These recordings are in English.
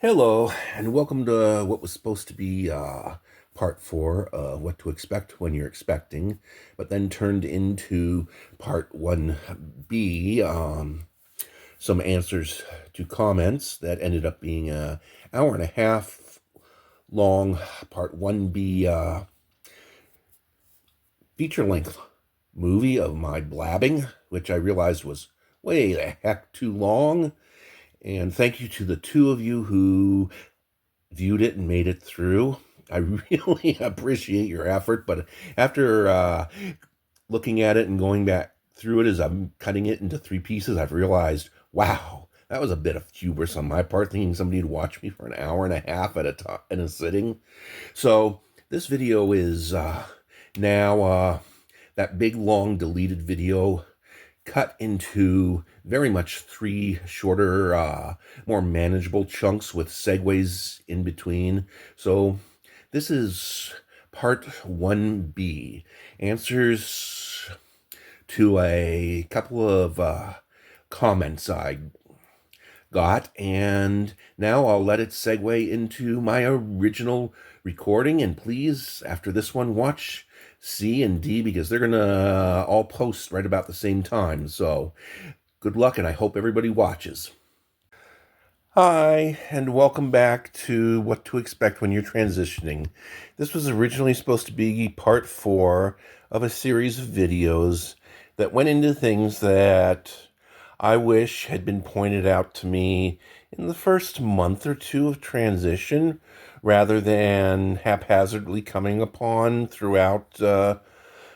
Hello, and welcome to what was supposed to be part four of what to expect when you're expecting, but then turned into part 1B, some answers to comments that ended up being an hour and a half long part 1B feature length movie of my blabbing, which I realized was way the heck too long. And thank you to the two of you who viewed it and made it through. I really appreciate your effort, but after looking at it and going back through it as I'm cutting it into three pieces, I've realized, wow, that was a bit of hubris on my part, thinking somebody would watch me for an hour and a half at a time in a sitting. So this video is now that big long deleted video cut into very much three shorter, more manageable chunks with segues in between. So this is part 1B, answers to a couple of comments I got, and now I'll let it segue into my original recording. And please, after this one, watch C and D, because they're gonna all post right about the same time. So good luck, and I hope everybody watches. Hi, and welcome back to What to Expect When You're Transitioning. This was originally supposed to be part 4 of a series of videos that went into things that I wish had been pointed out to me in the first month or two of transition, rather than haphazardly coming upon throughout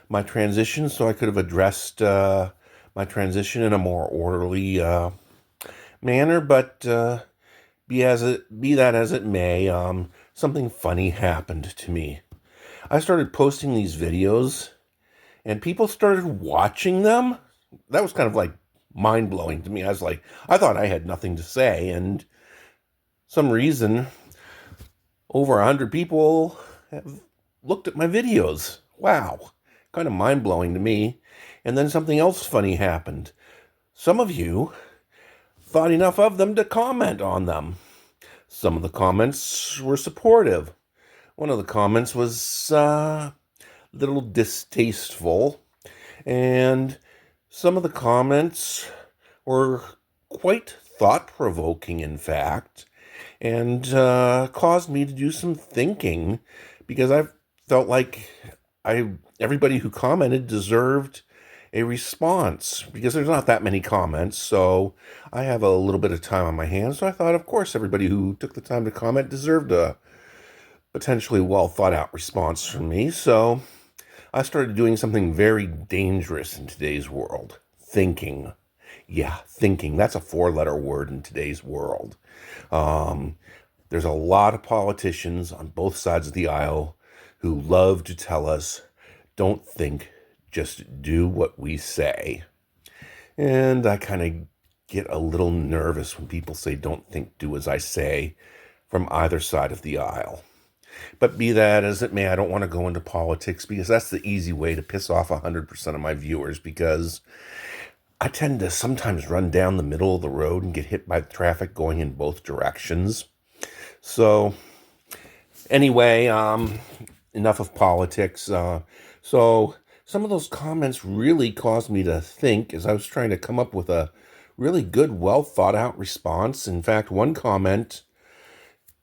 my transition, so I could have addressed my transition in a more orderly manner. But be that as it may, something funny happened to me. I started posting these videos, and people started watching them. That was kind of like mind-blowing to me. I was like, I thought I had nothing to say, and some reason over 100 people have looked at my videos. Wow, kind of mind-blowing to me. And then something else funny happened. Some of you thought enough of them to comment on them. Some of the comments were supportive. One of the comments was a little distasteful, and some of the comments were quite thought-provoking, in fact, and caused me to do some thinking, because I felt like everybody who commented deserved a response, because there's not that many comments, so I have a little bit of time on my hands. So I thought, of course, everybody who took the time to comment deserved a potentially well thought out response from me. So I started doing something very dangerous in today's world: thinking. Yeah, thinking. That's a 4-letter word in today's world. There's a lot of politicians on both sides of the aisle who love to tell us, don't think, just do what we say. And I kind of get a little nervous when people say, don't think, do as I say, from either side of the aisle. But be that as it may, I don't want to go into politics, because that's the easy way to piss off 100% of my viewers, because I tend to sometimes run down the middle of the road and get hit by traffic going in both directions. So anyway, enough of politics. So some of those comments really caused me to think, as I was trying to come up with a really good, well thought out response. In fact, one comment,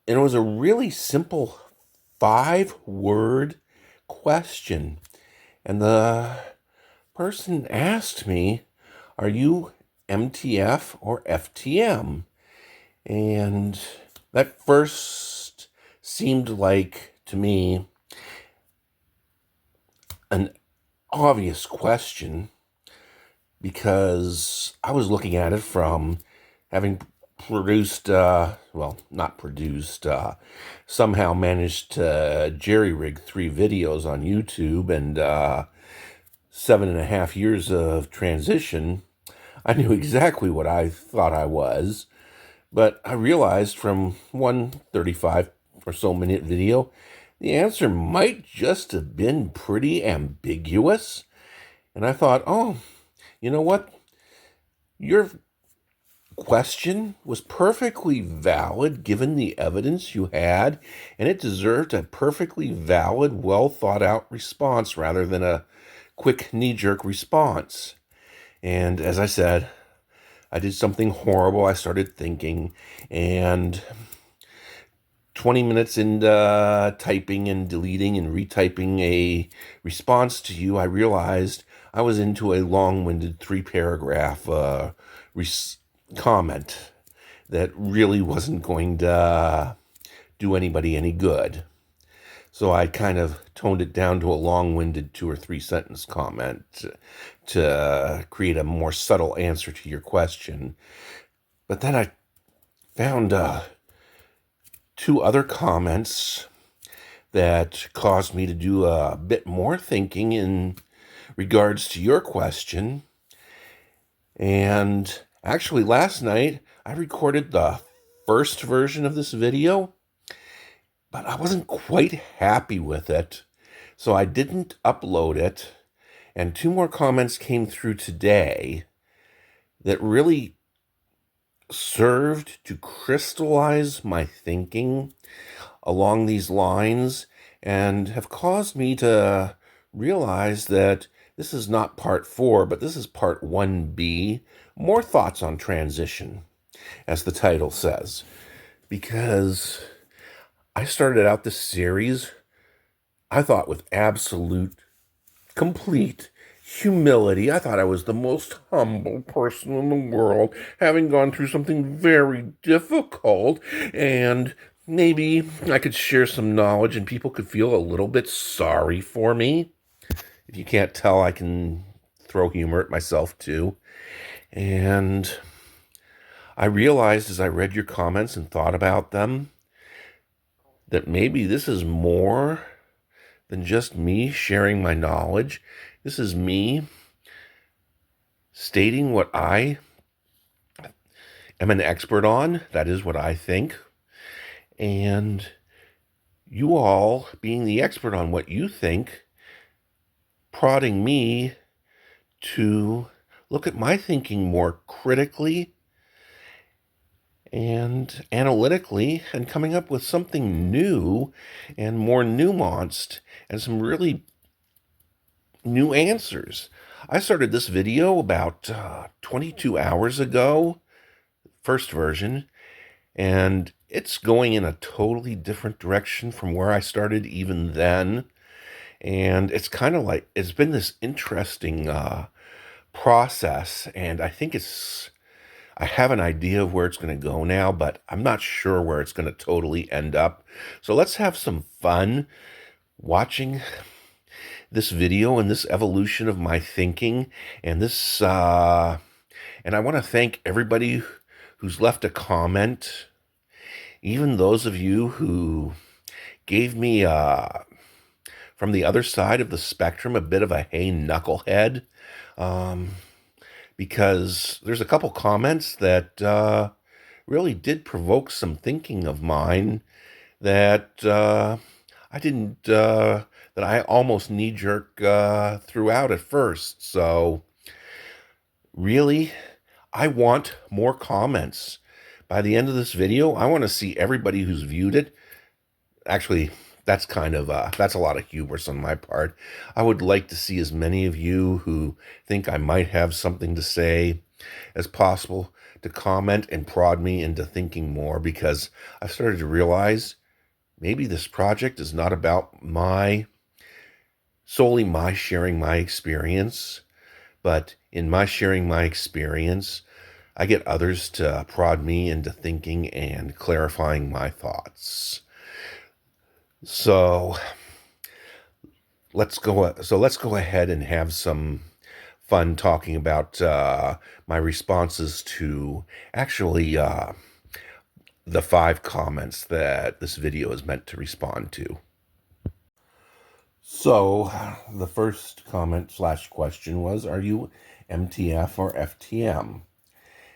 and it was a really simple 5-word question. And the person asked me, are you MTF or FTM? And that first seemed like, to me, an obvious question, because I was looking at it from having produced, not produced, somehow managed to jerry-rig 3 videos on YouTube, and 7.5 years of transition. I knew exactly what I thought I was, but I realized from 135 or so minute video, the answer might just have been pretty ambiguous. And I thought, oh, you know what? You're question was perfectly valid given the evidence you had, and it deserved a perfectly valid, well thought out response rather than a quick knee jerk response. And as I said, I did something horrible. I started thinking, and 20 minutes into typing and deleting and retyping a response to you, I realized I was into a long-winded 3-paragraph comment that really wasn't going to do anybody any good. So I kind of toned it down to a long-winded 2 or 3 sentence comment to create a more subtle answer to your question. But then I found 2 other comments that caused me to do a bit more thinking in regards to your question. And actually, last night I recorded the first version of this video, but I wasn't quite happy with it, so I didn't upload it. And 2 more comments came through today that really served to crystallize my thinking along these lines and have caused me to realize that this is not part 4, but this is part 1B, more thoughts on transition, as the title says. Because I started out this series, I thought, with absolute, complete humility. I thought I was the most humble person in the world, having gone through something very difficult, and maybe I could share some knowledge and people could feel a little bit sorry for me. If you can't tell, I can throw humor at myself too. And I realized as I read your comments and thought about them that maybe this is more than just me sharing my knowledge. This is me stating what I am an expert on. That is what I think. And you all, being the expert on what you think, prodding me to look at my thinking more critically and analytically and coming up with something new and more nuanced and some really new answers. I started this video about 22 hours ago, first version, and it's going in a totally different direction from where I started even then. And it's kind of like, it's been this interesting process, and I have an idea of where it's going to go now, but I'm not sure where it's going to totally end up. So let's have some fun watching this video and this evolution of my thinking and this, and I want to thank everybody who's left a comment, even those of you who gave me, from the other side of the spectrum, a bit of a hey knucklehead. Because there's a couple comments that really did provoke some thinking of mine that I didn't, that I almost knee-jerk threw out at first. So really, I want more comments. By the end of this video, I want to see everybody who's viewed it. Actually, that's that's a lot of hubris on my part. I would like to see as many of you who think I might have something to say as possible to comment and prod me into thinking more, because I've started to realize maybe this project is not about solely my sharing my experience, but in my sharing my experience, I get others to prod me into thinking and clarifying my thoughts. So let's go ahead and have some fun talking about my responses to actually the 5 comments that this video is meant to respond to. So the first comment / question was, are you MTF or FTM?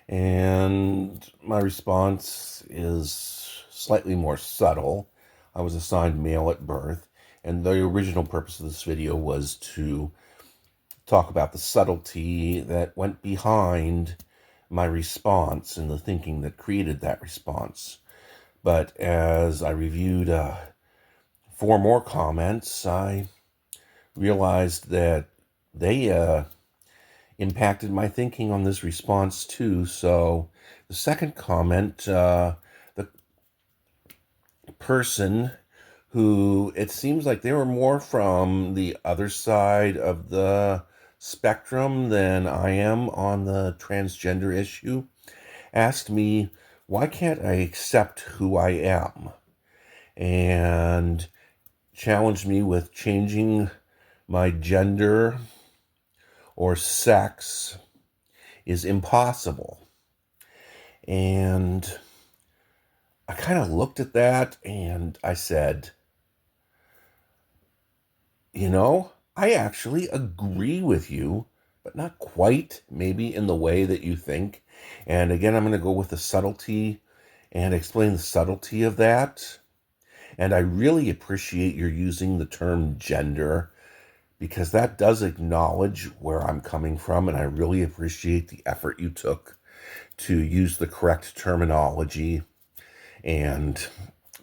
And my response is slightly more subtle. I was assigned male at birth, and the original purpose of this video was to talk about the subtlety that went behind my response and the thinking that created that response. But as I reviewed 4 more comments, I realized that they impacted my thinking on this response too. So the second comment, the person who it seems like they were more from the other side of the spectrum than I am on the transgender issue, asked me, why can't I accept who I am? And challenged me with changing my gender or sex is impossible. And I kind of looked at that and I said, I actually agree with you, but not quite maybe in the way that you think. And again, I'm going to go with the subtlety and explain the subtlety of that. And I really appreciate your using the term gender, because that does acknowledge where I'm coming from. And I really appreciate the effort you took to use the correct terminology. And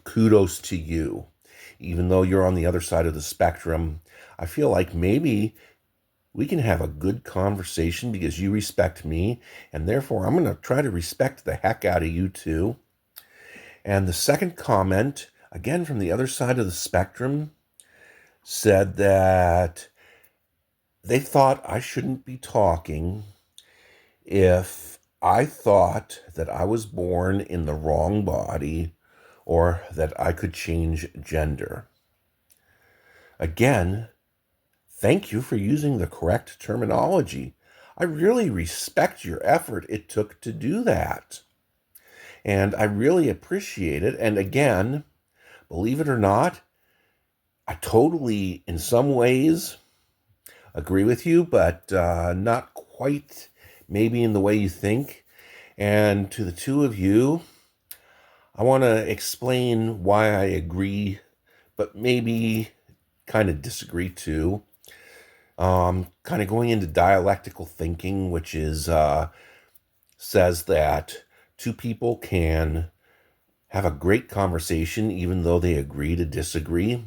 kudos to you. Even though you're on the other side of the spectrum, I feel like maybe we can have a good conversation because you respect me, and therefore I'm going to try to respect the heck out of you too. And the second comment, again from the other side of the spectrum, said that they thought I shouldn't be talking if I thought that I was born in the wrong body or that I could change gender. Again, thank you for using the correct terminology. I really respect your effort it took to do that. And I really appreciate it. And again, believe it or not, I totally, in some ways, agree with you, but not quite maybe in the way you think. And to the two of you, I want to explain why I agree, but maybe kind of disagree too. Kind of going into dialectical thinking, which is says that two people can have a great conversation even though they agree to disagree,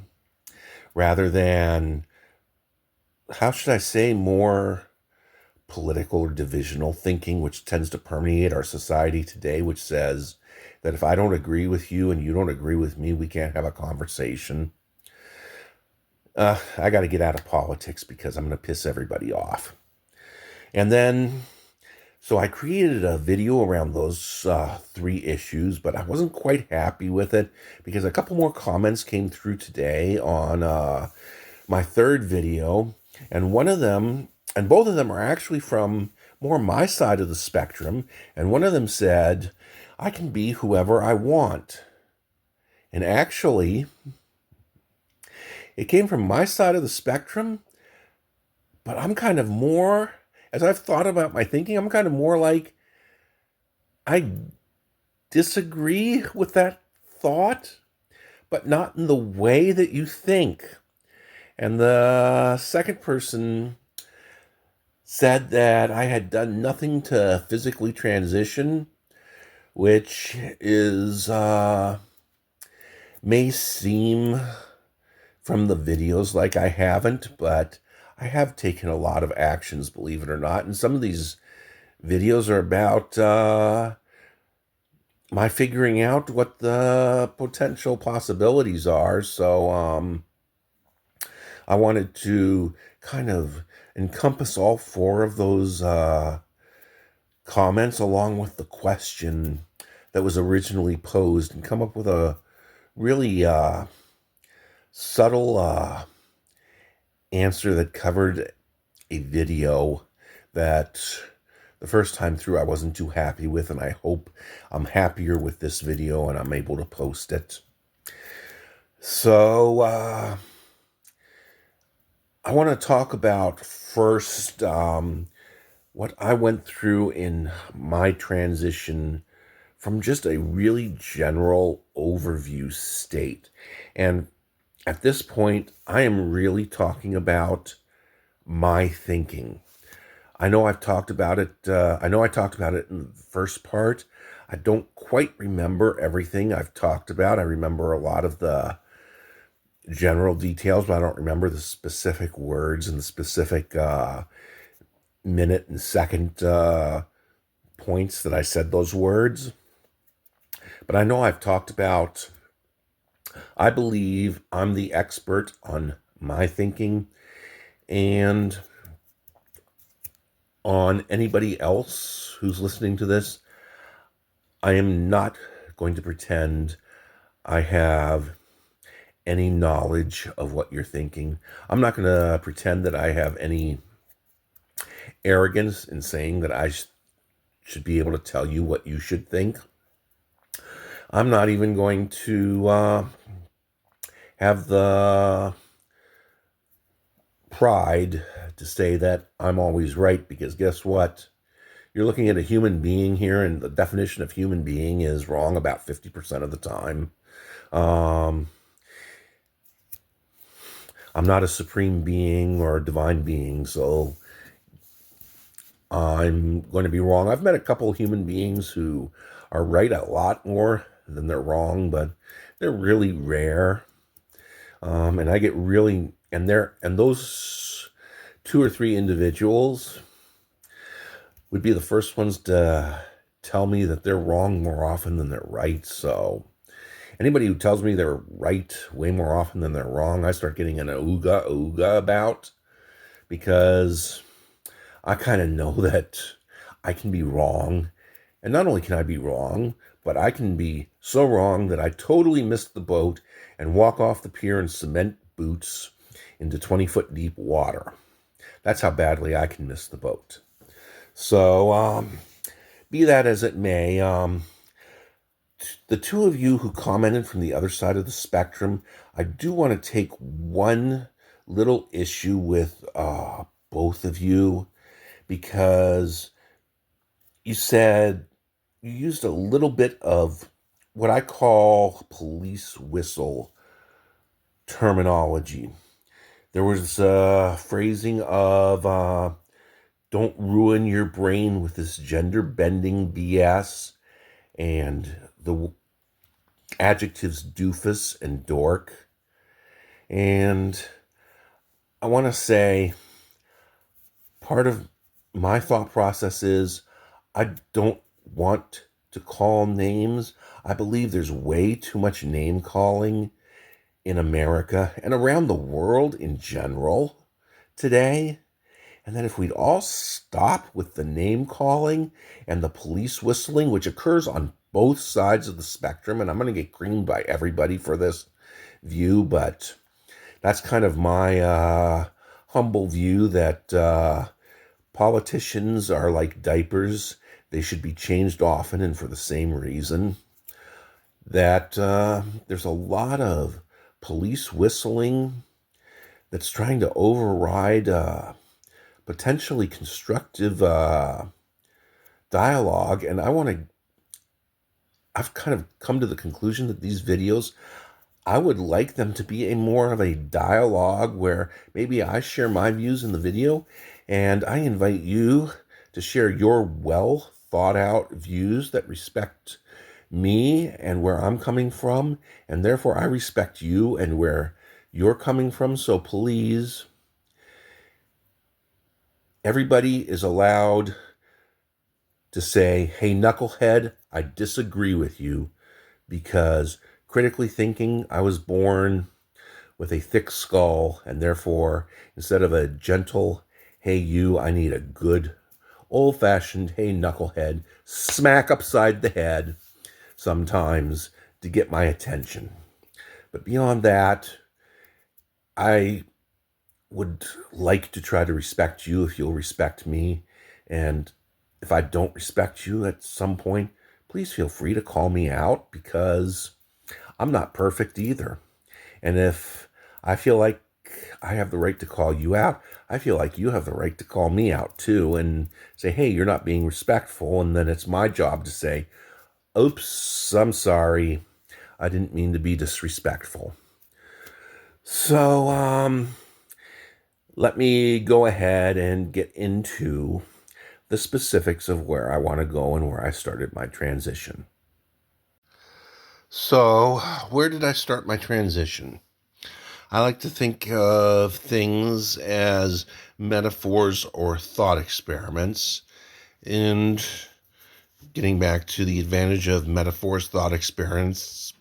rather than, how should I say, more political or divisional thinking, which tends to permeate our society today, which says that if I don't agree with you and you don't agree with me, we can't have a conversation. I got to get out of politics because I'm going to piss everybody off. And then, so I created a video around those 3 issues, but I wasn't quite happy with it because a couple more comments came through today on my third video. And one of them, and both of them are actually from more my side of the spectrum. And one of them said, I can be whoever I want. And actually, it came from my side of the spectrum, but I'm kind of more, as I've thought about my thinking, I'm kind of more like, I disagree with that thought, but not in the way that you think. And the second person said that I had done nothing to physically transition, which is, may seem from the videos like I haven't, but I have taken a lot of actions, believe it or not. And some of these videos are about my figuring out what the potential possibilities are. So I wanted to kind of encompass all 4 of those comments along with the question that was originally posed and come up with a really subtle answer that covered a video that the first time through I wasn't too happy with, and I hope I'm happier with this video and I'm able to post it. So I want to talk about first what I went through in my transition from just a really general overview state. And at this point, I am really talking about my thinking. I know I've talked about it. I know I talked about it in the first part. I don't quite remember everything I've talked about. I remember a lot of the general details, but I don't remember the specific words and the specific minute and second points that I said those words. But I know I've talked about, I believe I'm the expert on my thinking, and on anybody else who's listening to this, I am not going to pretend I have any knowledge of what you're thinking. I'm not going to pretend that I have any arrogance in saying that I should be able to tell you what you should think. I'm not even going to have the pride to say that I'm always right, because guess what? You're looking at a human being here, and the definition of human being is wrong about 50% of the time. Um, I'm not a supreme being or a divine being, so I'm going to be wrong. I've met a couple human beings who are right a lot more than they're wrong, but they're really rare. And I get really, and those two or three individuals would be the first ones to tell me that they're wrong more often than they're right. So anybody who tells me they're right way more often than they're wrong, I start getting an ooga about, because I kind of know that I can be wrong. And not only can I be wrong, but I can be so wrong that I totally missed the boat and walk off the pier in cement boots into 20-foot deep water. That's how badly I can miss the boat. So, be that as it may, the two of you who commented from the other side of the spectrum, I do want to take one little issue with both of you, because you said you used a little bit of what I call police whistle terminology. There was phrasing of don't ruin your brain with this gender bending BS, and the adjectives doofus and dork. And I want to say part of my thought process is I don't want to call names. I believe there's way too much name calling in America and around the world in general today. And that if we'd all stop with the name calling and the police whistling, which occurs on both sides of the spectrum, and I'm going to get creamed by everybody for this view, but that's kind of my humble view, that politicians are like diapers. They should be changed often and for the same reason. That there's a lot of police whistling that's trying to override potentially constructive dialogue. And I've kind of come to the conclusion that these videos, I would like them to be more of a dialogue where maybe I share my views in the video and I invite you to share your well thought out views that respect me and where I'm coming from, and therefore I respect you and where you're coming from. So please, everybody is allowed to say, hey, knucklehead, I disagree with you, because critically thinking, I was born with a thick skull, and therefore, instead of a gentle, hey, you, I need a good, old-fashioned, hey, knucklehead, smack upside the head sometimes to get my attention. But beyond that, I would like to try to respect you if you'll respect me. And if I don't respect you at some point, please feel free to call me out, because I'm not perfect either. And if I feel like I have the right to call you out, I feel like you have the right to call me out too and say, hey, you're not being respectful. And then it's my job to say, oops, I'm sorry. I didn't mean to be disrespectful. So, let me go ahead and get into the specifics of where I want to go and where I started my transition. So, where did I start my transition? I like to think of things as metaphors or thought experiments. And getting back to the advantage of metaphors, thought experiments,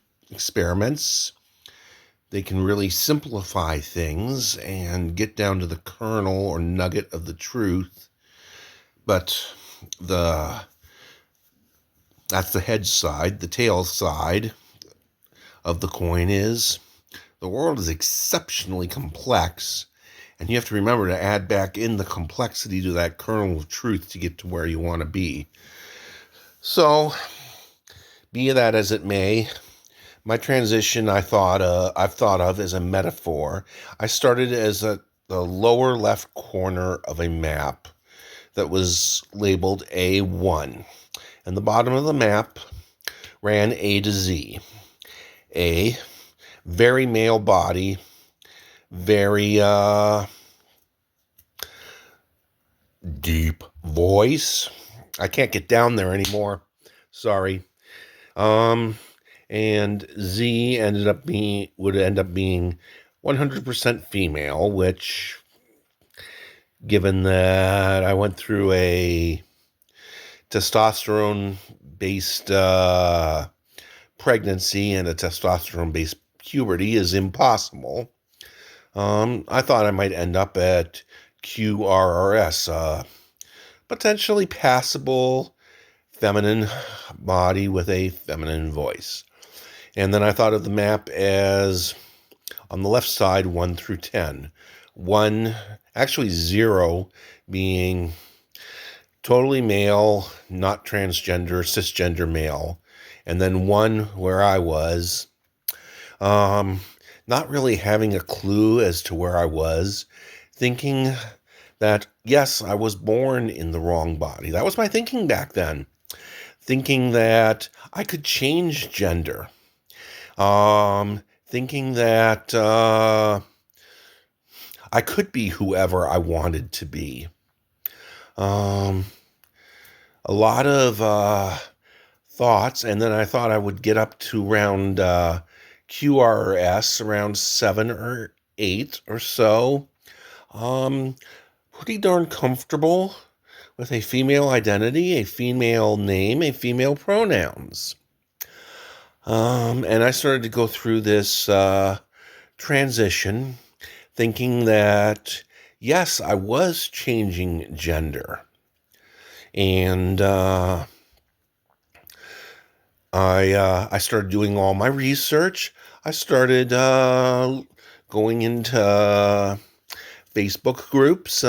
they can really simplify things and get down to the kernel or nugget of the truth. But the that's the head side. The tail side of the coin is the world is exceptionally complex, and you have to remember to add back in the complexity to that kernel of truth to get to where you want to be. So, be that as it may, my transition I've thought of as a metaphor. I started as the lower left corner of a map that was labeled A1. And the bottom of the map ran A to Z. A, very male body, very deep voice. I can't get down there anymore. Sorry. And Z would end up being 100% female, which, given that I went through a testosterone-based pregnancy and a testosterone-based puberty, is impossible. I thought I might end up at QRRS, potentially passable feminine body with a feminine voice. And then I thought of the map as, on the left side, 1 through 10. 1, actually 0 being totally male, not transgender, cisgender male. And then 1 where I was, not really having a clue as to where I was, thinking that, yes, I was born in the wrong body. That was my thinking back then. Thinking that I could change gender. Thinking that I could be whoever I wanted to be. A lot of thoughts, and then I thought I would get up to around QRS, around 7 or 8 or so. Pretty darn comfortable with a female identity, a female name, a female pronouns. And I started to go through this transition thinking that, yes, I was changing gender. And I started doing all my research. I started going into Facebook groups,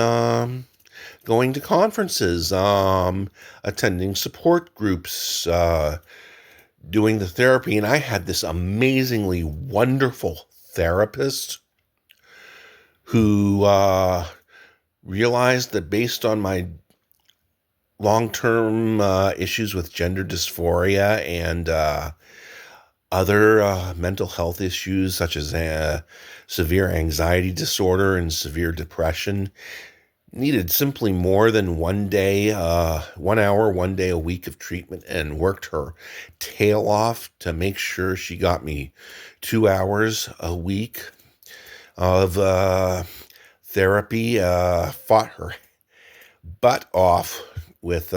going to conferences, attending support groups, doing the therapy. And I had this amazingly wonderful therapist who realized that based on my long-term issues with gender dysphoria and other mental health issues such as severe anxiety disorder and severe depression, needed simply more than 1 day, 1 hour, 1 day a week of treatment, and worked her tail off to make sure she got me 2 hours a week of therapy, fought her butt off with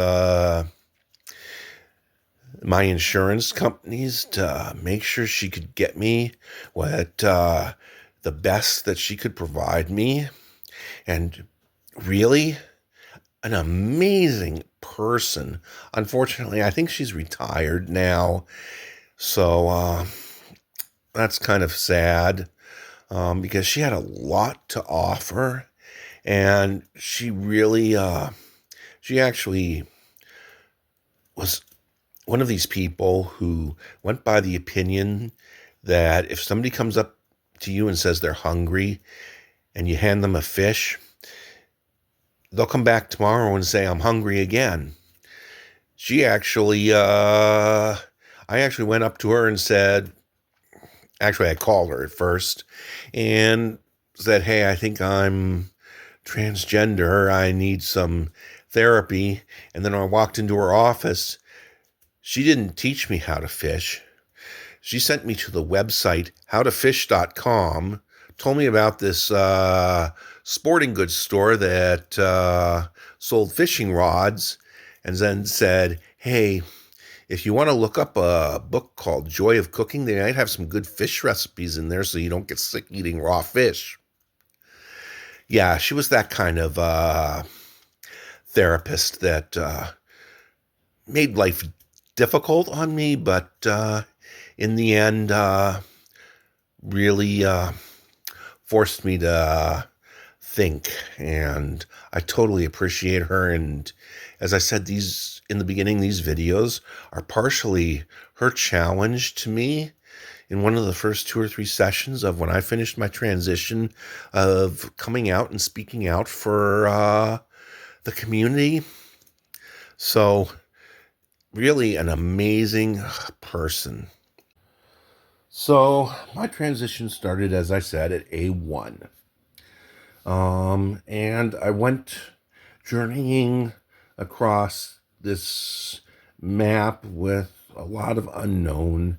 my insurance companies to make sure she could get me what the best that she could provide me. And really an amazing person. Unfortunately, I think she's retired now, so that's kind of sad, because she had a lot to offer, and she really she actually was one of these people who went by the opinion that if somebody comes up to you and says they're hungry and you hand them a fish, they'll come back tomorrow and say, I'm hungry again. She actually, I actually went up to her and said, actually, I called her at first and said, hey, I think I'm transgender. I need some therapy. And then when I walked into her office, she didn't teach me how to fish. She sent me to the website howtofish.com, told me about this sporting goods store that sold fishing rods, and then said, hey, if you want to look up a book called Joy of Cooking, they might have some good fish recipes in there so you don't get sick eating raw fish. Yeah, she was that kind of therapist that made life difficult on me, but in the end, really forced me to think. And I totally appreciate her. And as I said, these in the beginning, these videos are partially her challenge to me in one of the first 2 or 3 sessions of when I finished my transition of coming out and speaking out for the community. So really an amazing person. So my transition started, as I said, at A1. And I went journeying across this map with a lot of unknown,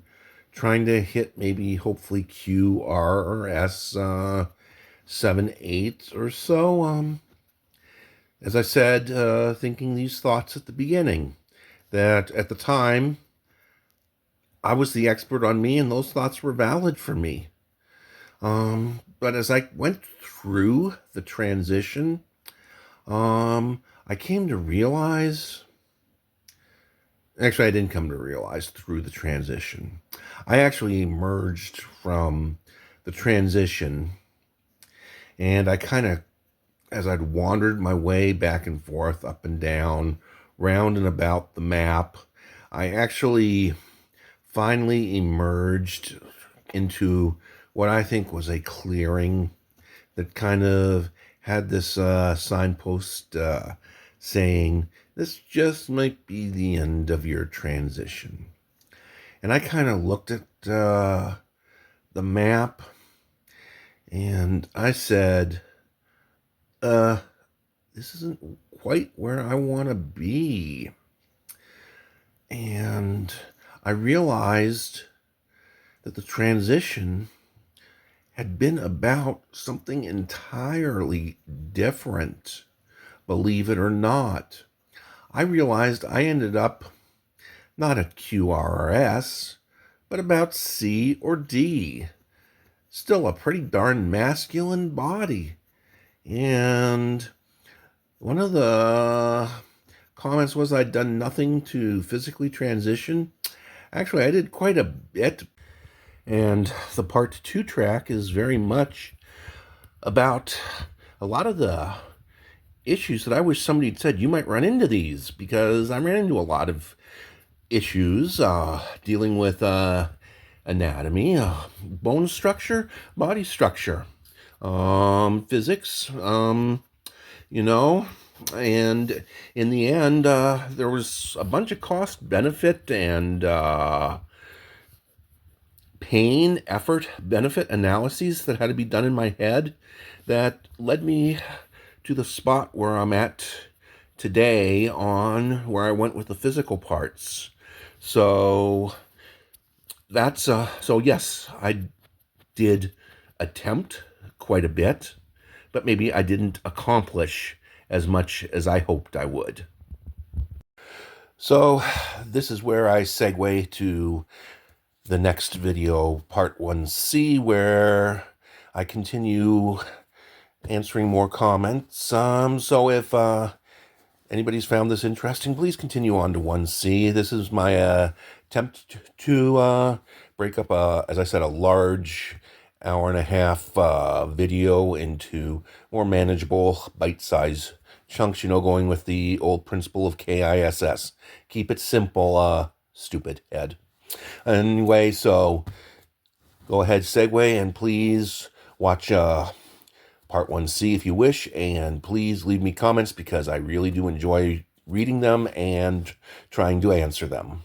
trying to hit maybe hopefully Q, R, or S 7, 8 or so. As I said, thinking these thoughts at the beginning, that at the time I was the expert on me and those thoughts were valid for me. But as I went through the transition, I came to realize, actually I didn't come to realize through the transition. I actually emerged from the transition, and I kind of, as I'd wandered my way back and forth, up and down, round and about the map, I actually finally emerged into what I think was a clearing that kind of had this signpost saying, this just might be the end of your transition. And I kind of looked at the map and I said, this isn't quite where I want to be. And I realized that the transition had been about something entirely different, believe it or not. I realized I ended up not at QRS, but about C or D. Still a pretty darn masculine body. And one of the comments was I'd done nothing to physically transition. Actually, I did quite a bit. And the part 2 track is very much about a lot of the issues that I wish somebody had said, you might run into these, because I ran into a lot of issues dealing with anatomy, bone structure, body structure, physics, you know, and in the end, there was a bunch of cost benefit and pain, effort, benefit analyses that had to be done in my head that led me to the spot where I'm at today on where I went with the physical parts. So that's, so yes, I did attempt quite a bit, but maybe I didn't accomplish as much as I hoped I would. So this is where I segue to the next video, part 1C, where I continue answering more comments. So if anybody's found this interesting, please continue on to 1C. This is my attempt to break up, as I said, a large hour-and-a-half video into more manageable bite-sized chunks, you know, going with the old principle of KISS. Keep it simple, stupid head. Anyway, so go ahead, segue, and please watch part 1C if you wish, and please leave me comments because I really do enjoy reading them and trying to answer them.